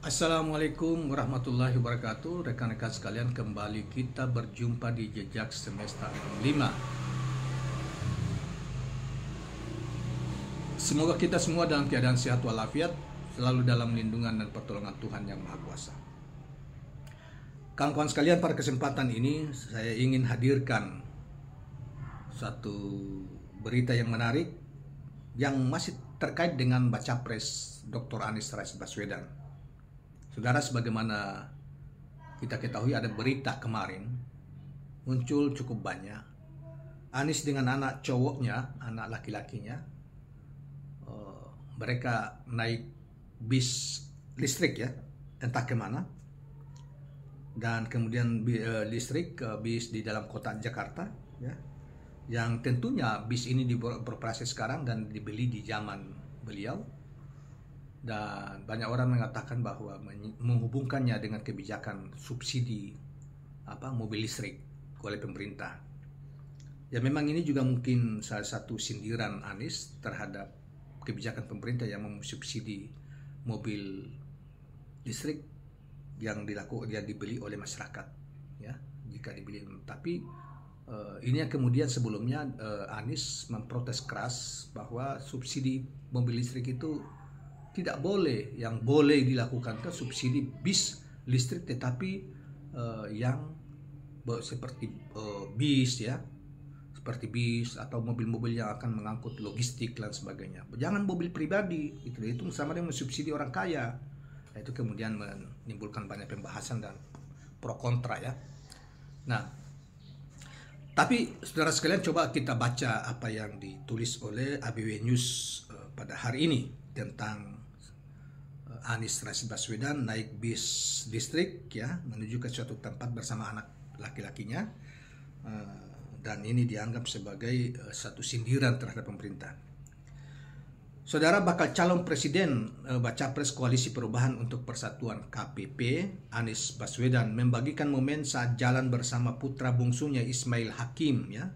Assalamualaikum warahmatullahi wabarakatuh. Rekan-rekan sekalian, kembali kita berjumpa di Jejak Semesta 5. Semoga kita semua dalam keadaan sehat walafiat, selalu dalam lindungan dan pertolongan Tuhan Yang Maha Kuasa. Kawan-kawan sekalian, pada kesempatan ini saya ingin hadirkan satu berita yang menarik yang masih terkait dengan Baca Pres Dr. Anies Rashid Baswedan. Saudara, sebagaimana kita ketahui, ada berita kemarin muncul cukup banyak. Anies dengan anak cowoknya, anak laki-lakinya, mereka naik bis listrik ya, entah kemana. Dan kemudian listrik bis di dalam kota Jakarta ya, yang tentunya bis ini beroperasi sekarang dan dibeli di zaman beliau. Dan banyak orang mengatakan bahwa menghubungkannya dengan kebijakan subsidi mobil listrik oleh pemerintah. Ya, memang ini juga mungkin salah satu sindiran Anies terhadap kebijakan pemerintah yang mensubsidi mobil listrik yang dibeli oleh masyarakat ya, jika dibeli. Tapi ini yang kemudian sebelumnya Anies memprotes keras bahwa subsidi mobil listrik itu tidak boleh. Yang boleh dilakukan ke subsidi bis listrik, tetapi yang seperti bis ya, seperti bis atau mobil-mobil yang akan mengangkut logistik dan sebagainya. Jangan mobil pribadi, itu sama dengan mensubsidi orang kaya. Itu kemudian menimbulkan banyak pembahasan dan pro kontra ya. Nah, tapi saudara sekalian, coba kita baca apa yang ditulis oleh ABW News pada hari ini tentang Anies Rashid Baswedan naik bis listrik ya, menuju ke suatu tempat bersama anak laki-lakinya, dan ini dianggap sebagai satu sindiran terhadap pemerintah. Saudara, bakal calon presiden Baca Pres Koalisi Perubahan untuk Persatuan KPP Anies Baswedan membagikan momen saat jalan bersama putra bungsunya Ismail Hakim ya,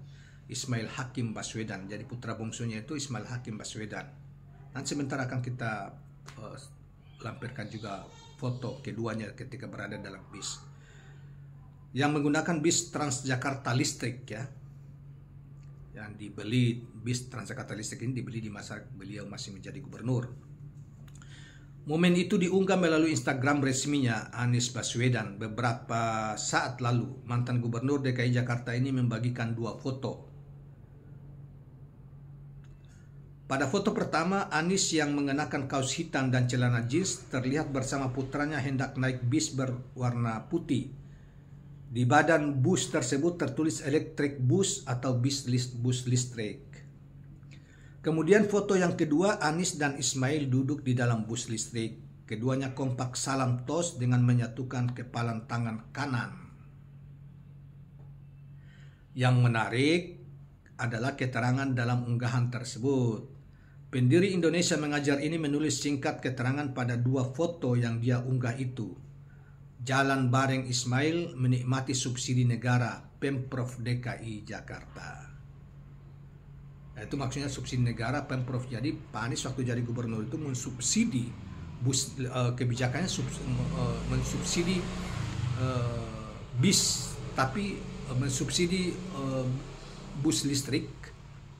Ismail Hakim Baswedan. Jadi putra bungsunya itu Ismail Hakim Baswedan. Nanti sebentar akan kita lampirkan juga foto keduanya ketika berada dalam bis yang menggunakan bis Transjakarta listrik ya, yang dibeli. Bis Transjakarta listrik ini dibeli di masa beliau masih menjadi gubernur. Momen itu diunggah melalui Instagram resminya Anies Baswedan beberapa saat lalu. Mantan gubernur DKI Jakarta ini membagikan dua foto. Pada foto pertama, Anies yang mengenakan kaos hitam dan celana jeans terlihat bersama putranya hendak naik bis berwarna putih. Di badan bus tersebut tertulis electric bus atau bus listrik. Kemudian foto yang kedua, Anies dan Ismail duduk di dalam bus listrik. Keduanya kompak salam tos dengan menyatukan kepalan tangan kanan. Yang menarik adalah keterangan dalam unggahan tersebut. Pendiri Indonesia Mengajar ini menulis singkat keterangan pada dua foto yang dia unggah itu. Jalan bareng Ismail menikmati subsidi negara Pemprov DKI Jakarta. Nah, itu maksudnya subsidi negara Pemprov. Jadi Pak Anies waktu jadi gubernur itu mensubsidi bus, kebijakannya mensubsidi bis, tapi mensubsidi bus listrik.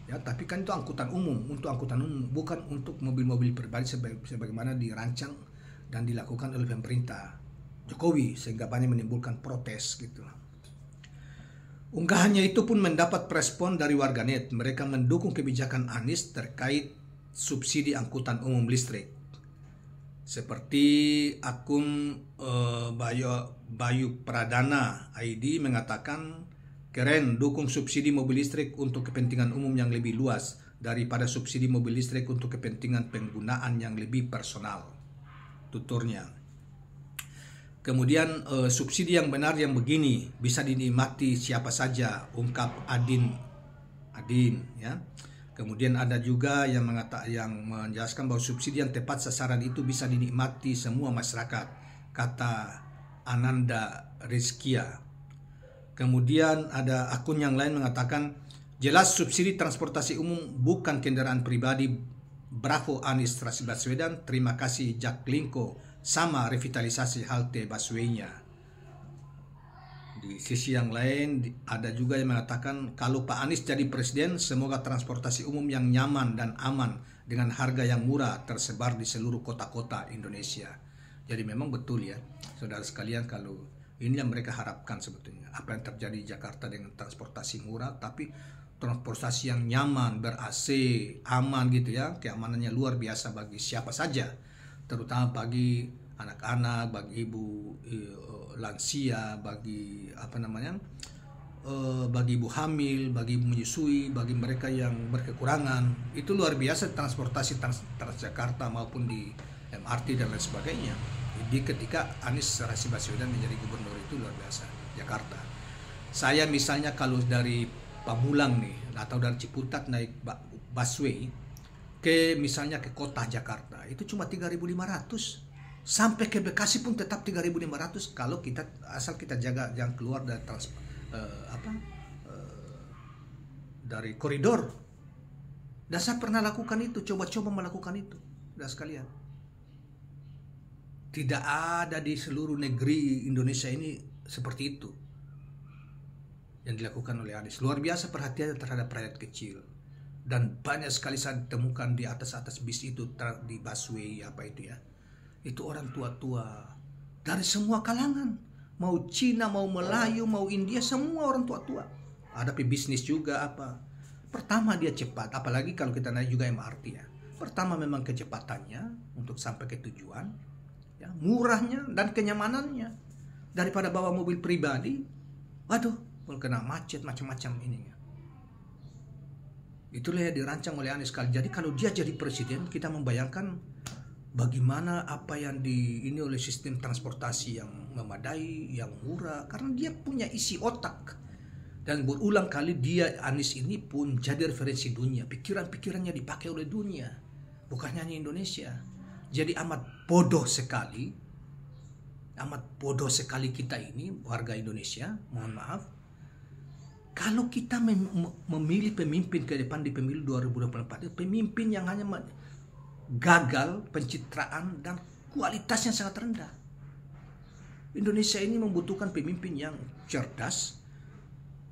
Ya, tapi kan itu angkutan umum, untuk angkutan umum, bukan untuk mobil-mobil pribadi sebagaimana dirancang dan dilakukan oleh pemerintah Jokowi, sehingga banyak menimbulkan protes gitu. Unggahannya itu pun mendapat respon dari warganet. Mereka mendukung kebijakan Anies terkait subsidi angkutan umum listrik. Seperti akun Bayu Pradana ID mengatakan, keren, dukung subsidi mobil listrik untuk kepentingan umum yang lebih luas daripada subsidi mobil listrik untuk kepentingan penggunaan yang lebih personal, tuturnya. Kemudian subsidi yang benar yang begini bisa dinikmati siapa saja, ungkap Adin ya. Kemudian ada juga yang menjelaskan bahwa subsidi yang tepat sasaran itu bisa dinikmati semua masyarakat, kata Ananda Rizkia. Kemudian ada akun yang lain mengatakan, jelas subsidi transportasi umum bukan kendaraan pribadi. Bravo Anies Rashid Baswedan. Terima kasih Jack Linko sama revitalisasi halte busway-nya. Di sisi yang lain ada juga yang mengatakan kalau Pak Anies jadi presiden, semoga transportasi umum yang nyaman dan aman dengan harga yang murah tersebar di seluruh kota-kota Indonesia. Jadi memang betul ya, saudara sekalian, kalau ini yang mereka harapkan sebetulnya. Apa yang terjadi di Jakarta dengan transportasi murah, tapi transportasi yang nyaman, ber-AC, aman gitu ya, keamanannya luar biasa bagi siapa saja, terutama bagi anak-anak, bagi ibu lansia, bagi bagi ibu hamil, bagi ibu menyusui, bagi mereka yang berkekurangan. Itu luar biasa transportasi Transjakarta maupun di MRT dan lain sebagainya. Jadi ketika Anies Rashid Baswedan menjadi gubernur itu luar biasa Jakarta. Saya misalnya kalau dari Pamulang nih atau dari Ciputat naik busway ke misalnya ke kota Jakarta itu cuma 3.500. Sampai ke Bekasi pun tetap 3.500 kalau asal kita jaga jangan keluar dari dari koridor. Dan saya pernah lakukan itu, coba-coba melakukan itu, dan sekalian. Tidak ada di seluruh negeri Indonesia ini seperti itu yang dilakukan oleh Anies. Luar biasa perhatiannya terhadap rakyat kecil. Dan banyak sekali saya temukan di atas bis itu, di busway apa itu ya. Itu orang tua-tua dari semua kalangan, mau Cina, mau Melayu, mau India, semua orang tua-tua. Ada pebisnis juga apa. Pertama dia cepat, apalagi kalau kita naik juga MRT ya. Pertama memang kecepatannya untuk sampai ke tujuan, ya, murahnya dan kenyamanannya. Daripada bawa mobil pribadi, waduh, kena macet macam-macam ininya. Itulah yang dirancang oleh Anies sekali. Jadi kalau dia jadi presiden, kita membayangkan bagaimana apa yang ini oleh sistem transportasi yang memadai, yang murah, karena dia punya isi otak. Dan berulang kali Anies ini pun jadi referensi dunia. Pikiran-pikirannya dipakai oleh dunia, bukan hanya Indonesia. Jadi amat bodoh sekali kita ini, warga Indonesia, mohon maaf. Kalau kita memilih pemimpin ke depan di pemilu 2024, pemimpin yang hanya gagal pencitraan dan kualitasnya sangat rendah. Indonesia ini membutuhkan pemimpin yang cerdas,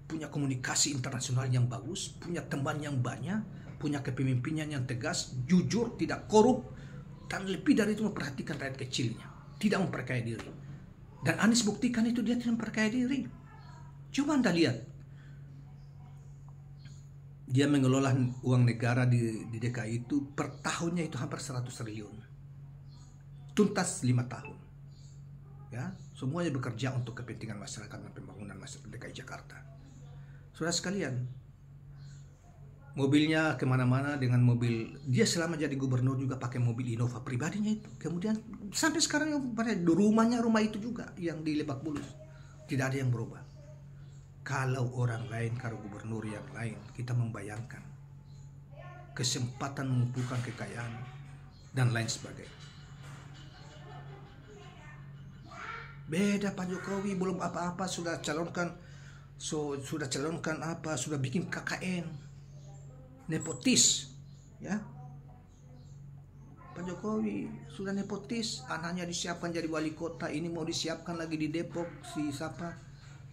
punya komunikasi internasional yang bagus, punya teman yang banyak, punya kepemimpinan yang tegas, jujur, tidak korup, dan lebih dari itu memperhatikan rakyat kecilnya, tidak memperkaya diri. Dan Anies buktikan itu, dia tidak memperkaya diri. Coba Anda lihat, dia mengelola uang negara di DKI itu per tahunnya itu hampir 100 triliun. Tuntas 5 tahun. Ya, semuanya bekerja untuk kepentingan masyarakat dan pembangunan masyarakat DKI Jakarta. Saudara sekalian, mobilnya kemana-mana dengan mobil. Dia selama jadi gubernur juga pakai mobil Innova pribadinya itu. Kemudian sampai sekarang pada rumah itu juga yang di Lebak Bulus. Tidak ada yang berubah. Kalau orang lain, kalau gubernur yang lain, kita membayangkan kesempatan mengumpulkan kekayaan dan lain sebagainya. Beda Pak Jokowi, belum apa-apa sudah calonkan apa, sudah bikin KKN, nepotis, ya. Pak Jokowi sudah nepotis, anaknya disiapkan jadi wali kota, ini mau disiapkan lagi di Depok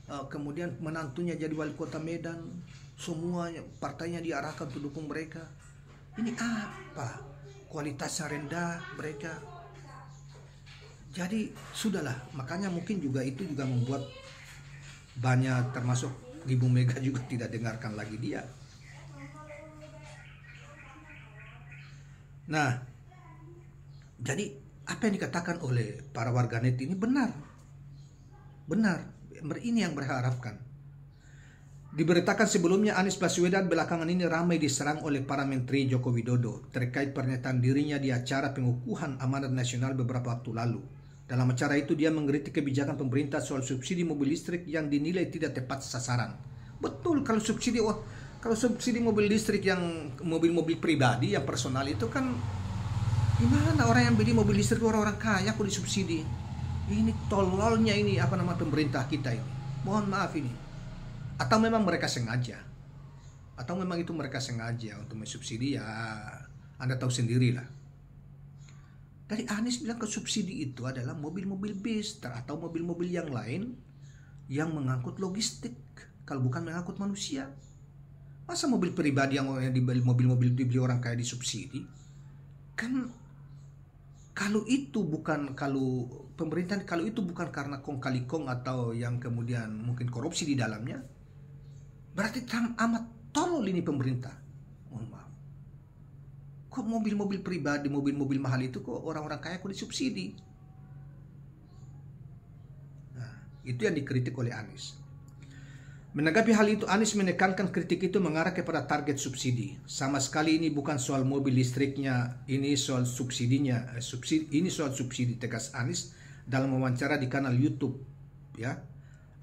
kemudian menantunya jadi wali kota Medan, semuanya partainya diarahkan untuk dukung mereka. Ini apa? Kualitasnya rendah mereka. Jadi sudahlah, makanya mungkin juga itu juga membuat banyak termasuk Ibu Mega juga tidak dengarkan lagi dia. Nah, jadi apa yang dikatakan oleh para warganet ini benar. Ini yang mereka harapkan. Diberitakan sebelumnya Anies Baswedan belakangan ini ramai diserang oleh para menteri Joko Widodo terkait pernyataan dirinya di acara pengukuhan amanat nasional beberapa waktu lalu. Dalam acara itu dia mengkritik kebijakan pemerintah soal subsidi mobil listrik yang dinilai tidak tepat sasaran. Betul, kalau subsidi mobil listrik yang mobil-mobil pribadi yang personal itu kan gimana orang yang beli mobil listrik orang-orang kaya kok disubsidi? Ini tololnya ini pemerintah kita ini. Mohon maaf ini. Atau memang mereka sengaja? Atau memang itu mereka sengaja untuk mensubsidi, ya Anda tahu sendirilah. Dari Anies bilang ke subsidi itu adalah mobil-mobil bis atau mobil-mobil yang lain yang mengangkut logistik, kalau bukan mengangkut manusia. Masa mobil pribadi yang dibeli, mobil-mobil dibeli orang kaya disubsidi? Kan kalau itu bukan, kalau pemerintahan, kalau itu bukan karena kong kali kong atau yang kemudian mungkin korupsi di dalamnya, berarti amat tolol ini pemerintah. Mohon maaf. Kok mobil-mobil pribadi, mobil-mobil mahal itu kok orang-orang kaya kok disubsidi? Nah, itu yang dikritik oleh Anies. Menanggapi hal itu, Anies menekankan kritik itu mengarah kepada target subsidi. Sama sekali ini bukan soal mobil listriknya, ini soal subsidinya. Ini soal subsidi, tegas Anies dalam wawancara di kanal YouTube. Ya,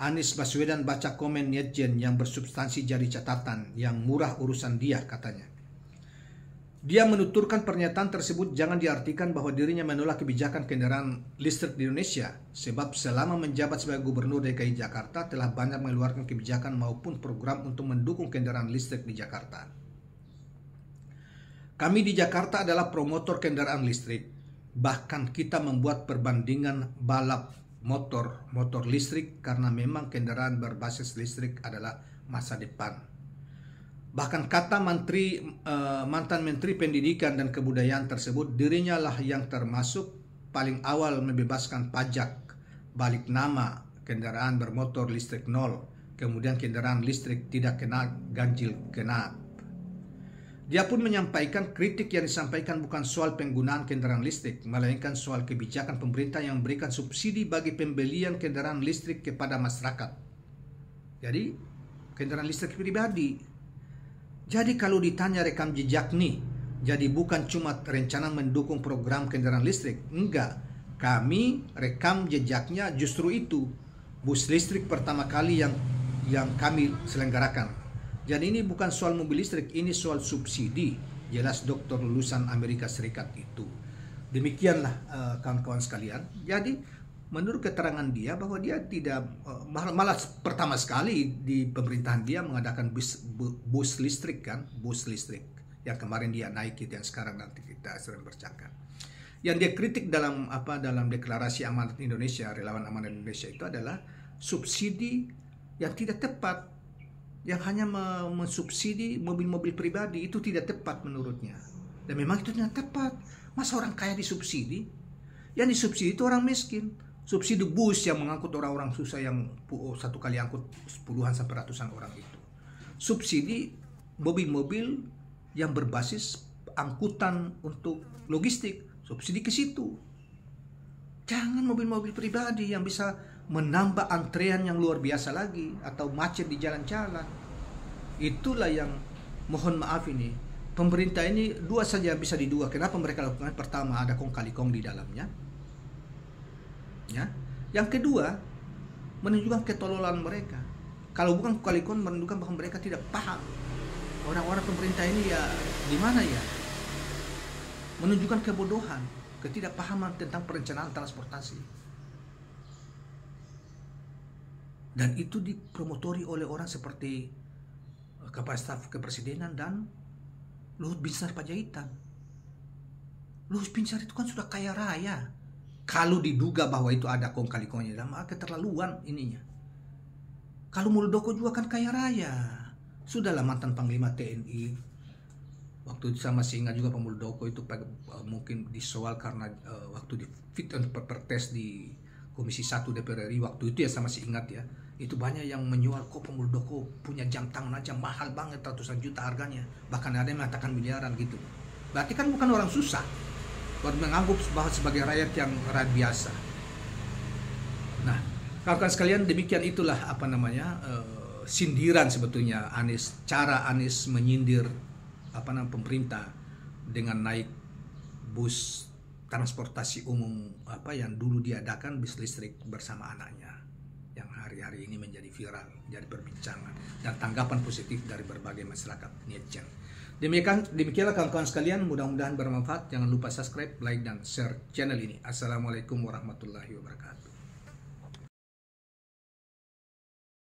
Anies Baswedan baca komen netizen yang bersubstansi jadi catatan, yang murah urusan dia, katanya. Dia menuturkan pernyataan tersebut jangan diartikan bahwa dirinya menolak kebijakan kendaraan listrik di Indonesia, sebab selama menjabat sebagai Gubernur DKI Jakarta telah banyak mengeluarkan kebijakan maupun program untuk mendukung kendaraan listrik di Jakarta. Kami di Jakarta adalah promotor kendaraan listrik, bahkan kita membuat perbandingan balap motor listrik karena memang kendaraan berbasis listrik adalah masa depan. Bahkan kata mantan Menteri Pendidikan dan Kebudayaan tersebut, dirinya lah yang termasuk paling awal membebaskan pajak balik nama kendaraan bermotor listrik 0, kemudian kendaraan listrik tidak kena ganjil genap. Dia pun menyampaikan kritik yang disampaikan bukan soal penggunaan kendaraan listrik, melainkan soal kebijakan pemerintah yang memberikan subsidi bagi pembelian kendaraan listrik kepada masyarakat. Jadi, kendaraan listrik pribadi. Jadi kalau ditanya rekam jejak nih, jadi bukan cuma rencana mendukung program kendaraan listrik. Enggak, kami rekam jejaknya justru itu. Bus listrik pertama kali yang kami selenggarakan. Jadi ini bukan soal mobil listrik, ini soal subsidi. Jelas dokter lulusan Amerika Serikat itu. Demikianlah kawan-kawan sekalian. Jadi menurut keterangan dia bahwa dia tidak, malah pertama sekali di pemerintahan dia mengadakan bus listrik kan, bus listrik yang kemarin dia naik itu, yang sekarang nanti kita sering bercakap. Yang dia kritik dalam deklarasi amanat Indonesia, relawan amanat Indonesia itu adalah subsidi yang tidak tepat, yang hanya mensubsidi mobil-mobil pribadi, itu tidak tepat menurutnya. Dan memang itu tidak tepat. Masa orang kaya disubsidi? Yang disubsidi itu orang miskin. Subsidi bus yang mengangkut orang-orang susah yang satu kali angkut puluhan sampai ratusan orang itu. Subsidi mobil-mobil yang berbasis angkutan untuk logistik, subsidi ke situ. Jangan mobil-mobil pribadi yang bisa menambah antrean yang luar biasa lagi atau macet di jalan-jalan. Itulah yang mohon maaf ini. Pemerintah ini dua saja bisa diduga. Kenapa mereka lakukan? Pertama, ada kong kali kong di dalamnya. Ya. Yang kedua, menunjukkan ketololan mereka. Kalau bukan kalikon, menunjukkan bahwa mereka tidak paham. Orang-orang pemerintah ini ya di mana ya? Menunjukkan kebodohan, ketidakpahaman tentang perencanaan transportasi. Dan itu dipromotori oleh orang seperti Kepala Staf Kepresidenan dan Luhut Binsar Panjaitan. Luhut Binsar itu kan sudah kaya raya. Kalau diduga bahwa itu ada kong kali kongnya, maka keterlaluan ininya. Kalau Muldoko juga kan kaya raya. Sudahlah mantan Panglima TNI. Waktu itu saya masih ingat juga Pak Muldoko itu mungkin disoal karena waktu di fit and proper test di Komisi 1 DPR RI waktu itu ya, saya masih ingat ya. Itu banyak yang menjual, kok Pak Muldoko punya jam tangan aja mahal banget, ratusan juta harganya. Bahkan ada yang mengatakan miliaran gitu. Berarti kan bukan orang susah. Buat menganggap bahwa sebagai rakyat yang rakyat biasa. Nah, kawan-kawan sekalian, demikian itulah sindiran sebetulnya Anies, cara Anies menyindir pemerintah dengan naik bus transportasi umum yang dulu diadakan bis listrik bersama anaknya, yang hari-hari ini menjadi viral, jadi perbincangan dan tanggapan positif dari berbagai masyarakat netizen. Demikianlah kawan-kawan sekalian, mudah-mudahan bermanfaat. Jangan lupa subscribe, like, dan share channel ini. Assalamualaikum warahmatullahi wabarakatuh.